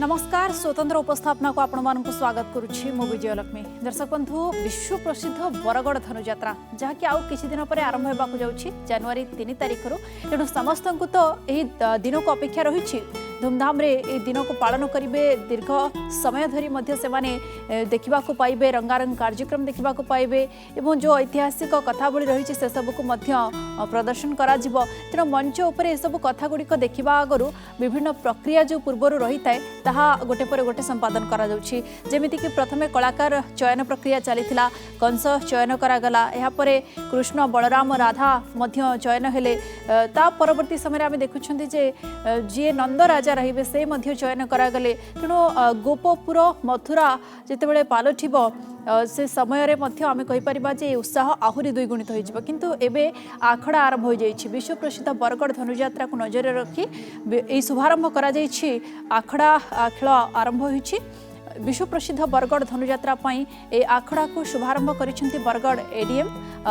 नमस्कार स्वतंत्र उपस्थापना को आपण मानक स्वागत करुछि मो विजयलक्ष्मी। दर्शक बंधु विश्व प्रसिद्ध बरगड़ धनुयात्रा जहाँकि आउ किछि दिन पर आरंभ होबाकु जाउछि जनवरी 3 तारिख रु तेणु समस्त को तो एही दिन को अपेक्षा रही धूमधाम रे ए दिन को पालन करिवे दीर्घ समय धरी मध्य से माने देखिबा को पाइबे रंगारंग कार्यक्रम देखिबा को पाइबे एवं जो ऐतिहासिक कथावली रही से सब को मध्य प्रदर्शन करा जिवो तेणु मंच उपर ए सब कथा गुडी को देखिबा आगरु विभिन्न प्रक्रिया जो पूर्वरु रही थाए ताहा गोटे पर गोटे संपादन करा जाउछि जेमिति कि प्रथमे कलाकार चयन प्रक्रिया चलीथिला कंस चयन करागला एहा परे कृष्ण बलराम राधा मध्य चयन हेले ता परवर्ती समय आमे देखुछन्ती जे जे नंद राजा रहिबे से मध्य चयन करागले तेणु गोपपुर मथुरा जेतेबेले पालठिबो से समय रे मध्य आमे कहि परिबा जे उत्साह आहुरी दुई गुणित होई जिवो किंतु एबे आखड़ा आरंभ हो जाइछि विश्व प्रसिद्ध बरगड़ धनुयात्रा को नजर रखी ए शुभारंभ करा जाइछि आखड़ा खेल आरंभ होइछि विश्व प्रसिद्ध बरगड़ धनुयात्रा पई ए आखड़ा को शुभारंभ करिसेंती बरगड़ एडीएम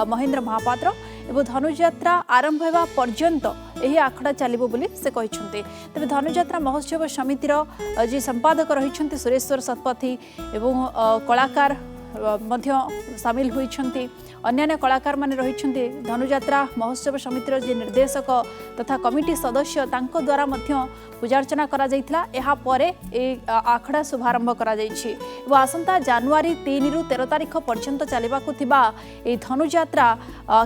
महेंद्र महापात्र एवं धनुयात्रा आरंभ होगा पर्यंत यही आखड़ा चलिबो बोली से कहिसेंती। तबे धनुयात्रा महोत्सव समितिर जे संपादक रहिसेंती सुरेश्वर शतपथी एवं कलाकार मध्य सामिल होइछन्ती अन्य कलाकार माने रहिछन्ती धनुयात्रा महोत्सव समितिर जे निर्देशक तथा कमिटी सदस्य तांको द्वारा मध्य पूजार्चना करा जाइथिला एहा परे ए आखड़ा शुभारंभ करा जाइछि एवं आसंता जनवरी 3 रु 13 तारिख पर्यंत चलिबाकु थिबा ए धनुयात्रा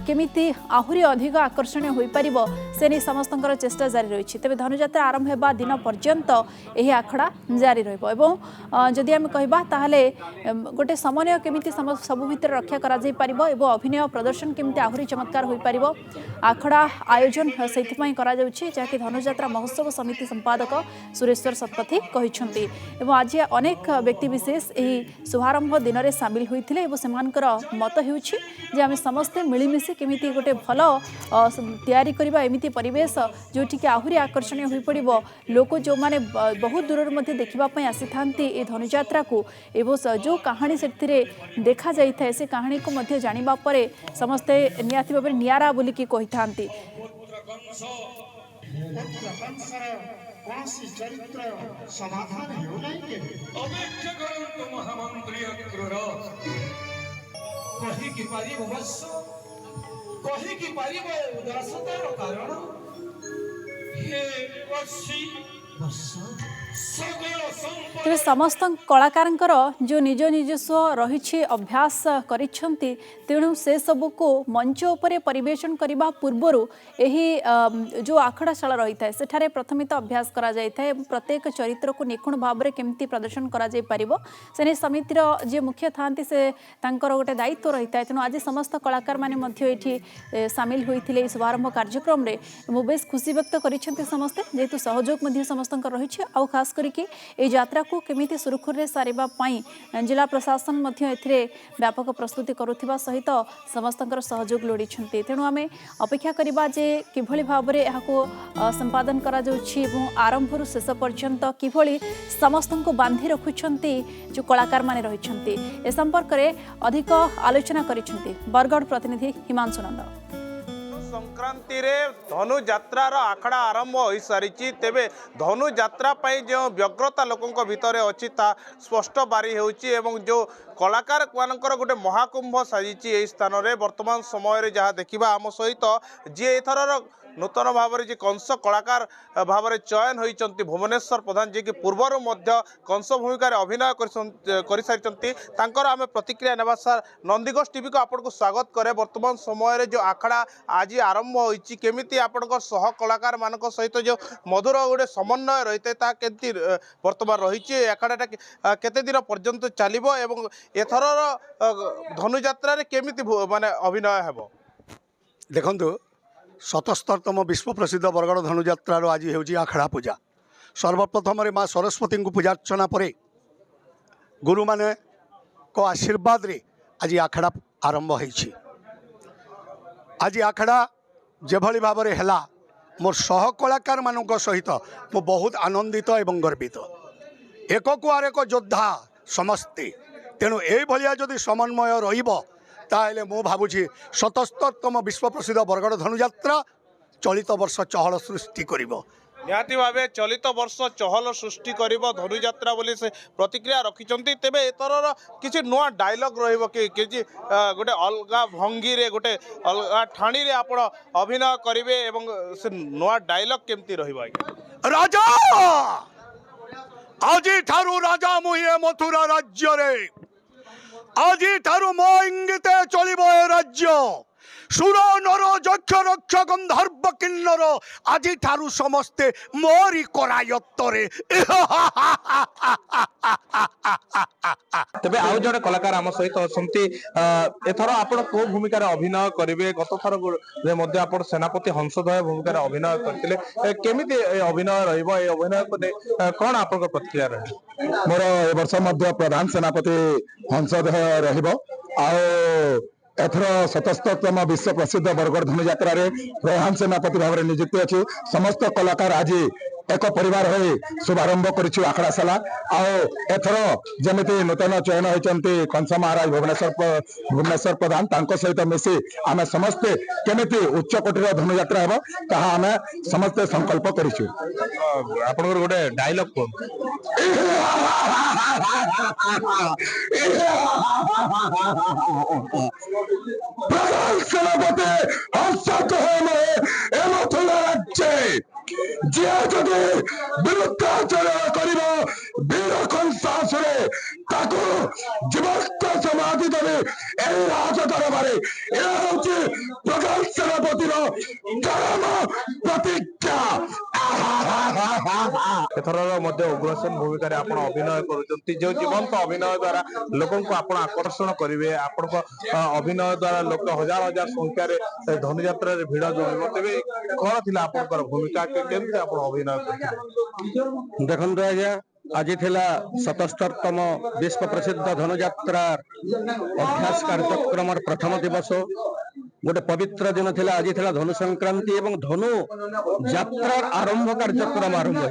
केमिति आहुरी अधिक आकर्षणीय होई परिबो से नै समस्तंकर चेष्टा जारी रहिछि। तबे धनुयात्रा आरंभ हेबा दिन पर्यंत एही आखड़ा जारी रहइबो एवं जदि हम कहबा ताहाले गोटे समन्वय केमिति सब भितर रक्षा करा जाई परिबो एवं अभिनय प्रदर्शन केमिति आहुरी चमत्कार होई परिबो आखड़ा आयोजन सेथिपई करा जाउछि जाकि धनुयात्रा महोत्सव समिति संपादक सुरेश्वर शतपथी कहिछन्ती एवं आज अनेक व्यक्ति विशेष एही शुभारंभ दिन रे शामिल होइथिले एवं सेमानकर मत हेउछि जे आमे समस्त मिलिमिशि केमिति गोटे भलो तयारी करबा एमिति परिवेश जोठी कि आहुरी आकर्षणीय होई पड़िबो लोक जो माने बहुत दूर मध्ये देखिबा पई आसी थांती ए धनुयात्रा को एवं जो कहानी सेथिरे देखा जाई थाए से कहानी को मध्ये जानिबा परे समस्ते नियाति भाबरे नियारा बोली कि कहि थांती। कौनसी चरित्र समाधान हो नहीं के अपेक्षा करंतु महामंत्री अक्रूर कहि कि पारिबो वत्स कहि कि पारिबो उदासतार कारण हे वत्सी तेरे समस्त कलाकार जो निज निजस्व रही अभ्यास करिछंती तेणु से सबू को मंच उपरे परिवेशन करने पूर्वर यही जो आखड़ाशाला रही है सेठारे प्रथमित अभ्यास करा जाय थाए प्रत्येक चरित्र को निखुण भाव में केमती प्रदर्शन करा जाय परिबो से समितिर जे मुख्य थांती से तांकर गोटे दायित्व रही है तेणु आज समस्त कलाकार माने मध्य एठी सामिल होइथिले शुभारंभ कार्यक्रम रे मु बेस खुशी व्यक्त करिछंती समस्ते जेतु सहयोग मध्य समस्त रही आ खास करके ए यात्रा को केमिति सुरखुर रे सारिबा पई जिला प्रशासन मध्य एथिरे व्यापक प्रस्तुति करुथिबा सहित समस्तंकर सहयोग लोड़ी छंती तेणु आमे अपेक्षा करिबा जे किभଳି भाबरे एहाको संपादन करा जाउछि एवं आरंभ रु शेष पर्यंत किभଳି समस्तंको बांधी रखुछंती जो कलाकार माने रहिछंती ए संपर्क रे अधिक आलोचना करिछंती बरगड़ प्रतिनिधि हिमांशु नंद। संक्रांति रे धनु यात्रार आखड़ा आरंभ हो सारी तेबे धनु यात्रा जो व्यग्रता लोकों भितर अच्छी स्पष्ट बारी होउची जो कलाकार मानकर गोटे महाकुंभ साजिची स्थान रे वर्तमान समय जहाँ देखा आम सहित जी एथर नूतन भाव में कंस कलाकार भाव में चयन होती भुवनेश्वर प्रधान जी की पूर्वर कंस भूमिका अभिनय कर सारी आम प्रतिक्रिया नेबा सार नंदीघोष टीवी को आपको स्वागत करे वर्तमान समय जो आखड़ा आज आरंभ होती केमिति आपण सह कलाकार मान सहित जो मधुर गोटे समन्वय रही है केमती वर्तमान रही आखड़ाटा केते दिन पर्यंत चलिबो एवं एथर धनुयात्रा केमिति माने अभिनय हेबो देखंतु 77तम विश्व प्रसिद्ध बरगड़ धनुयात्रार आज होची आखड़ा पूजा सर्वप्रथम माँ सरस्वती को पूजार्चना पर गुरु माने को आशीर्वाद रे आज आखड़ा आरंभ होईछि। आज आखड़ा जेभली भाव में है मोर सह कलाकार मान सहित मु बहुत आनंदित एवं गर्वित एक को आर एक योद्धा समस्ते तेणु ये जदि समन्वय रहिबो ताहले मु भावुची 77तम विश्व प्रसिद्ध बरगड़ धनुयात्रा चलित वर्ष चहल सृष्टि करिबो निहाती भावे चलित वर्ष चहल सृष्टि करिबो धनुयात्रा बोली से प्रतिक्रिया रखिचंती तेबे एतरर किछि नुआ डायलॉग रहइबो कि गोटे अलगा भंगी रे गोटे अलगा ठाणी रे आपण अभिनय करिवे एवं से नुआ डायलॉग केमती रहइबो आज्ञा राजा आजी ठारू राजा मुहे मथुरा राज्य रे आजी ठारू मो इंगिते चलिबो ए राज्य सुर नर यक्ष रक्ष गंधर्व किन्नर आजी ठारू समस्ते मोरी करायत्तरे तेबे आउ जड़े कलाकार आम सहित असंती एथर आपण को भूमिका रे अभिनय करिवे गत थर रे मध्ये आपण सेनापति हंसदय भूमिका रे अभिनय करथिले केमिति अभिनय रहइबो ए अभिनय को कोन आपण प्रतिक्रिया रहे मोर ए वर्ष मध्य प्रधान सेनापति हंसदय रहिबो आ एथर 77तम विश्व प्रसिद्ध बरगड़ धनुयात्रा रे प्रधान सेनापति भाव नियुक्ति अच्छी समस्त कलाकार आज एक परिवार हो शुभारंभ करिछु आखड़ाशाला आथर जमिति नूतन चयन होती कंस महाराज भुवनेश्वर प्रधान तांको सहित मिसी आम समस्ते केमिति उच्च कोटीर धनुयात्रा हेबो ताहा आम समस्ते संकल्प करिछु आपनकर गोटे डायलॉग कोन प्रधान सेनापति हंसदय ए मथुरा राज्य जे जदि विरुद्धाचरण करिब वीर कंसासुरे ताको जीवस्त समाधि देवे ए राज दरबारे ए होची प्रधान सेनापतिर चरम प्रतिज्ञा एथर मध्य उग्रसेन भूमिका रे आपण अभिनय करूचंती जो जीवंत अभिनय द्वारा लोकन को आपण आकर्षण करिवे आपण को अभिनय द्वारा लोक हजार हजार संख्या रे धनुयात्रा रे भिड़ जमिबो तेबे कोन थिला आपनकर भूमिका केमते आपण अभिनय करथिले देखंतु आज्ञा आज थिला 77तम विश्व प्रसिद्ध धनुयात्रा अभ्यास कार्यक्रम प्रथम दिवस गोटे पवित्र दिन थिला आज थिला धनु संक्रांति एवं धनु यात्रा आरंभ कार्यक्रम आरंभ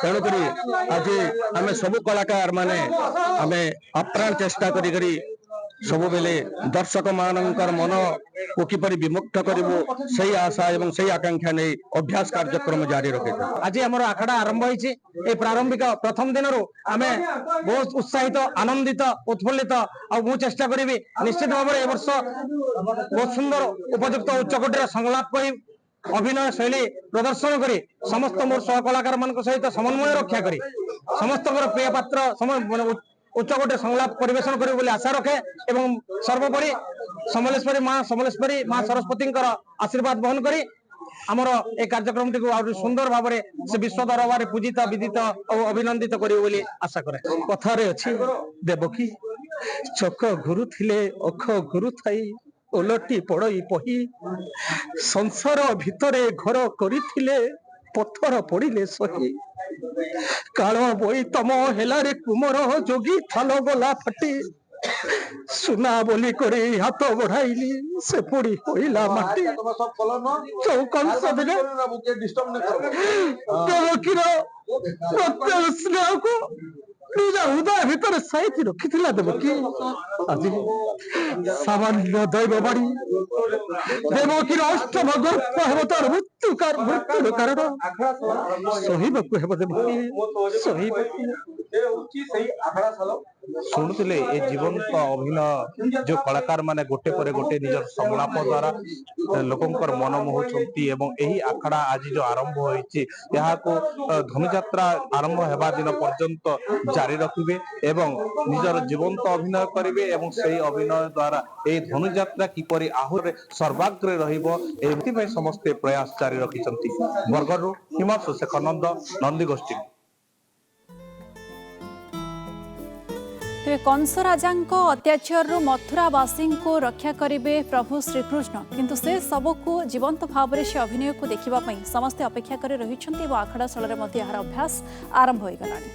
तेणुक आज आम सब कलाकार माने आम अप्राण चेष्टा करी सबु बेले दर्शक मानकर मन को किपरि विमुक्त करिवो सही आशा एवं सही आकांक्षा नै अभ्यास कार्यक्रम जारी रखे आज आम आखड़ा आरंभ होती प्रारंभिक प्रथम दिन आमे बहुत उत्साहित आनंदित उत्फुल्लित आ चेष्टा करी निश्चित भाव में वर्ष बहुत सुंदर उपयुक्त उच्चकोटीर संलाप कर अभिनय शैली प्रदर्शन करी समस्त मोर सहकलाकार मान सहित समन्वय रक्षा करी समस्त प्रिय पात्र उच्चकोटी संलाप परिवेशन करी बोली आशा रखे एवं सर्वोपरि समलेश्वरी माँ सरस्वती आशीर्वाद बहन करी आमर ए कार्यक्रम टी को सुंदर भाव में से विश्व दरबार पूजित विदित और अभिनंदित करी बोली आशा करे कथारे अछि देवकी चक गुरु थिले अख गुरु थाई ओलटी पड़ई पही संसार भितरे घर करिथिले पत्थर पड़िले सही काल बोई तम हेलारे कुमर जोगी थाल गला फटी सुना बोली करे हाथ बढ़ाइली से पड़ी होइला माटी चौकन सदने देवकीर प्रत्यय स्नेह को निज हृदय भितर साइति रखिथिला देवकी आज सामान्य दैव बाड़ी देवकीर अष्टम गर्भ हेब तार मृत्यु कारण सहीबकु हेब देवकी सहीबकु शुणुले ए जीवंत अभिनय जो कलाकार माने गोटे पर गोटे निजर संलाप द्वारा लोकंकर मन मोहुचंती एवं एही आखड़ा आज जो आरंभ होईची याको धनुयात्रा आरंभ हेबा दिन पर्यंत जारी रखिबे एवं निजर जीवंत अभिनय करिवे एवं सेही अभिनय द्वारा ए धनुयात्रा किपरि आहुरे सर्वाग्रे रहिबो एथि में समस्त प्रयास जारी रखिचंती बरगड़रू हिमांशु शेखर नंद नंदी गोष्ठी तेरे कंस राजा अत्याचार मथुरावासी को रक्षा करेंगे प्रभु श्रीकृष्ण किंतु से सबको जीवंत भाव में से अभिनय को देखा समस्ते अपेक्षा कर रही आखड़ा स्थल में अभ्यास आरंभ हो गलानी।